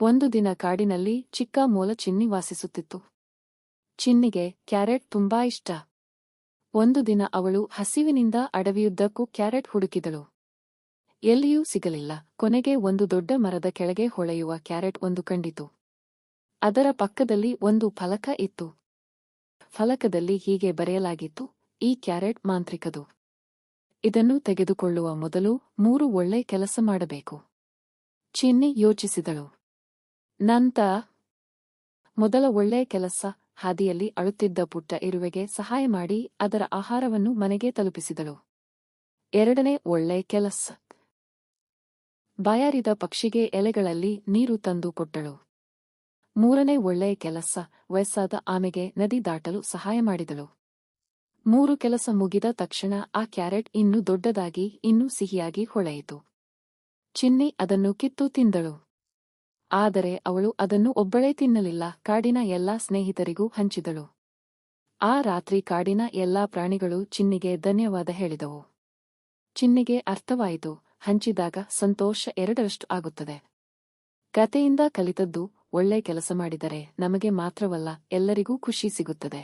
ಒಂದು ದಿನ ಕಾಡಿನಲ್ಲಿ ಚಿಕ್ಕ ಮೊಲ ಚಿನ್ನಿ ವಾಸಿಸುತ್ತಿತ್ತು. ಚಿನ್ನಿಗೆ ಕ್ಯಾರೆಟ್ ತುಂಬಾ ಇಷ್ಟ. ಒಂದು ದಿನ ಅವಳು ಹಸಿವಿನಿಂದ ಅಡವಿಯುದ್ದಕ್ಕೂ ಕ್ಯಾರೆಟ್ ಹುಡುಕಿದಳು. ಎಲ್ಲಿಯೂ ಸಿಗಲಿಲ್ಲ. ಕೊನೆಗೆ ಒಂದು ದೊಡ್ಡ ಮರದ ಕೆಳಗೆ ಹೊಳೆಯುವ ಕ್ಯಾರೆಟ್ ಒಂದು ಕಂಡಿತು. ಅದರ ಪಕ್ಕದಲ್ಲಿ ಒಂದು ಫಲಕ ಇತ್ತು. ಫಲಕದಲ್ಲಿ ಹೀಗೆ ಬರೆಯಲಾಗಿತ್ತು, ಈ ಕ್ಯಾರೆಟ್ ಮಾಂತ್ರಿಕದು. ಇದನ್ನು ತೆಗೆದುಕೊಳ್ಳುವ ಮೊದಲು 3 ಒಳ್ಳೆ ಕೆಲಸ ಮಾಡಬೇಕು. ಚಿನ್ನಿ ಯೋಚಿಸಿದಳು. ಮೊದಲ ಒಳ್ಳೆ ಕೆಲಸ, ಹಾದಿಯಲ್ಲಿ ಅಳುತ್ತಿದ್ದ ಪುಟ್ಟ ಇರುವೆಗೆ ಸಹಾಯ ಮಾಡಿ ಅದರ ಆಹಾರವನ್ನು ಮನೆಗೆ ತಲುಪಿಸಿದಳು. 2ನೇ ಒಳ್ಳೆ ಕೆಲಸ, ಬಾಯಾರಿದ ಪಕ್ಷಿಗೆ ಎಲೆಗಳಲ್ಲಿ ನೀರು ತಂದು ಕೊಟ್ಟಳು. 3ನೇ ಒಳ್ಳೆ ಕೆಲಸ, ವಯಸ್ಸಾದ ಆಮೆಗೆ ನದಿ ದಾಟಲು ಸಹಾಯ ಮಾಡಿದಳು. 3 ಕೆಲಸ ಮುಗಿದ ತಕ್ಷಣ ಆ ಕ್ಯಾರೆಟ್ ಇನ್ನೂ ದೊಡ್ಡದಾಗಿ ಇನ್ನೂ ಸಿಹಿಯಾಗಿ ಹೊಳೆಯಿತು. ಚಿನ್ನಿ ಅದನ್ನು ಕಿತ್ತು ತಿಂದಳು. ಆದರೆ ಅವಳು ಅದನ್ನು ಒಬ್ಬಳೇ ತಿನ್ನಲಿಲ್ಲ, ಕಾಡಿನ ಎಲ್ಲಾ ಸ್ನೇಹಿತರಿಗೂ ಹಂಚಿದಳು. ಆ ರಾತ್ರಿ ಕಾಡಿನ ಎಲ್ಲಾ ಪ್ರಾಣಿಗಳು ಚಿನ್ನಿಗೆ ಧನ್ಯವಾದ ಹೇಳಿದವು. ಚಿನ್ನಿಗೆ ಅರ್ಥವಾಯಿತು, ಹಂಚಿದಾಗ ಸಂತೋಷ 2ರಷ್ಟು ಆಗುತ್ತದೆ. ಕತೆಯಿಂದ ಕಲಿತದ್ದು, ಒಳ್ಳೆ ಕೆಲಸ ಮಾಡಿದರೆ ನಮಗೆ ಮಾತ್ರವಲ್ಲ, ಎಲ್ಲರಿಗೂ ಖುಷಿ ಸಿಗುತ್ತದೆ.